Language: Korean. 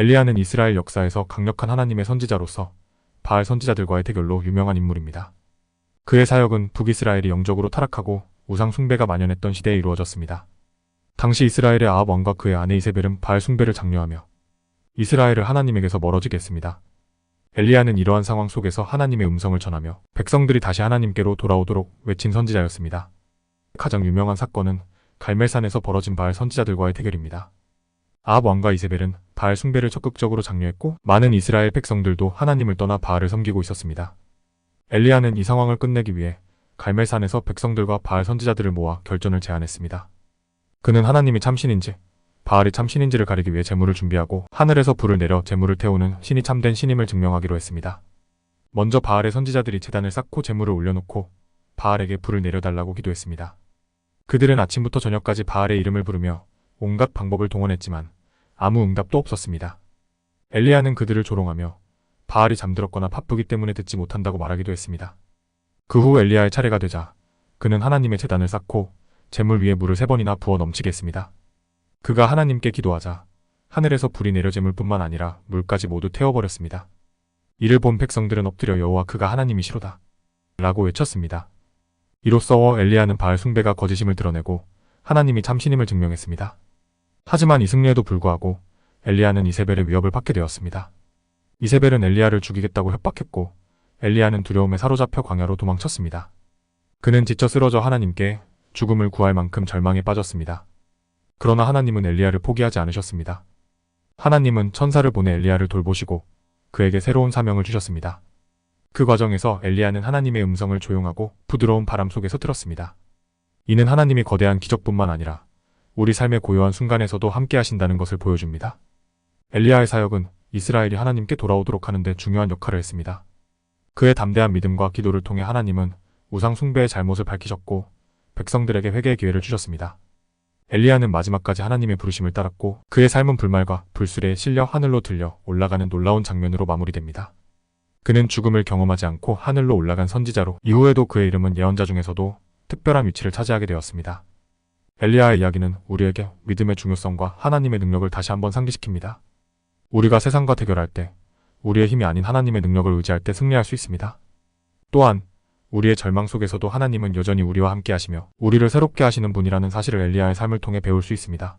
엘리야는 이스라엘 역사에서 강력한 하나님의 선지자로서 바알 선지자들과의 대결로 유명한 인물입니다. 그의 사역은 북이스라엘이 영적으로 타락하고 우상 숭배가 만연했던 시대에 이루어졌습니다. 당시 이스라엘의 아합 왕과 그의 아내 이세벨은 바알 숭배를 장려하며 이스라엘을 하나님에게서 멀어지게 했습니다. 엘리야는 이러한 상황 속에서 하나님의 음성을 전하며 백성들이 다시 하나님께로 돌아오도록 외친 선지자였습니다. 가장 유명한 사건은 갈멜산에서 벌어진 바알 선지자들과의 대결입니다. 아합 왕과 이세벨은 바알 숭배를 적극적으로 장려했고 많은 이스라엘 백성들도 하나님을 떠나 바알을 섬기고 있었습니다. 엘리야는 이 상황을 끝내기 위해 갈멜산에서 백성들과 바알 선지자들을 모아 결전을 제안했습니다. 그는 하나님이 참신인지 바알이 참신인지를 가리기 위해 제물을 준비하고 하늘에서 불을 내려 제물을 태우는 신이 참된 신임을 증명하기로 했습니다. 먼저 바알의 선지자들이 제단을 쌓고 제물을 올려놓고 바알에게 불을 내려달라고 기도했습니다. 그들은 아침부터 저녁까지 바알의 이름을 부르며 온갖 방법을 동원했지만 아무 응답도 없었습니다. 엘리야는 그들을 조롱하며 바알이 잠들었거나 바쁘기 때문에 듣지 못한다고 말하기도 했습니다. 그 후 엘리야의 차례가 되자 그는 하나님의 제단을 쌓고 제물 위에 물을 3번이나 부어 넘치게 했습니다. 그가 하나님께 기도하자 하늘에서 불이 내려 제물뿐만 아니라 물까지 모두 태워버렸습니다. 이를 본 백성들은 엎드려 여호와 그가 하나님이시로다 라고 외쳤습니다. 이로써 엘리야는 바알 숭배가 거짓임을 드러내고 하나님이 참신임을 증명했습니다. 하지만 이 승리에도 불구하고 엘리야는 이세벨의 위협을 받게 되었습니다. 이세벨은 엘리야를 죽이겠다고 협박했고 엘리야는 두려움에 사로잡혀 광야로 도망쳤습니다. 그는 지쳐 쓰러져 하나님께 죽음을 구할 만큼 절망에 빠졌습니다. 그러나 하나님은 엘리야를 포기하지 않으셨습니다. 하나님은 천사를 보내 엘리야를 돌보시고 그에게 새로운 사명을 주셨습니다. 그 과정에서 엘리야는 하나님의 음성을 조용하고 부드러운 바람 속에서 들었습니다. 이는 하나님이 거대한 기적뿐만 아니라 우리 삶의 고요한 순간에서도 함께 하신다는 것을 보여줍니다. 엘리야의 사역은 이스라엘이 하나님께 돌아오도록 하는 데 중요한 역할을 했습니다. 그의 담대한 믿음과 기도를 통해 하나님은 우상 숭배의 잘못을 밝히셨고 백성들에게 회개의 기회를 주셨습니다. 엘리야는 마지막까지 하나님의 부르심을 따랐고 그의 삶은 불말과 불수레에 실려 하늘로 들려 올라가는 놀라운 장면으로 마무리됩니다. 그는 죽음을 경험하지 않고 하늘로 올라간 선지자로 이후에도 그의 이름은 예언자 중에서도 특별한 위치를 차지하게 되었습니다. 엘리야의 이야기는 우리에게 믿음의 중요성과 하나님의 능력을 다시 한번 상기시킵니다. 우리가 세상과 대결할 때 우리의 힘이 아닌 하나님의 능력을 의지할 때 승리할 수 있습니다. 또한 우리의 절망 속에서도 하나님은 여전히 우리와 함께 하시며 우리를 새롭게 하시는 분이라는 사실을 엘리야의 삶을 통해 배울 수 있습니다.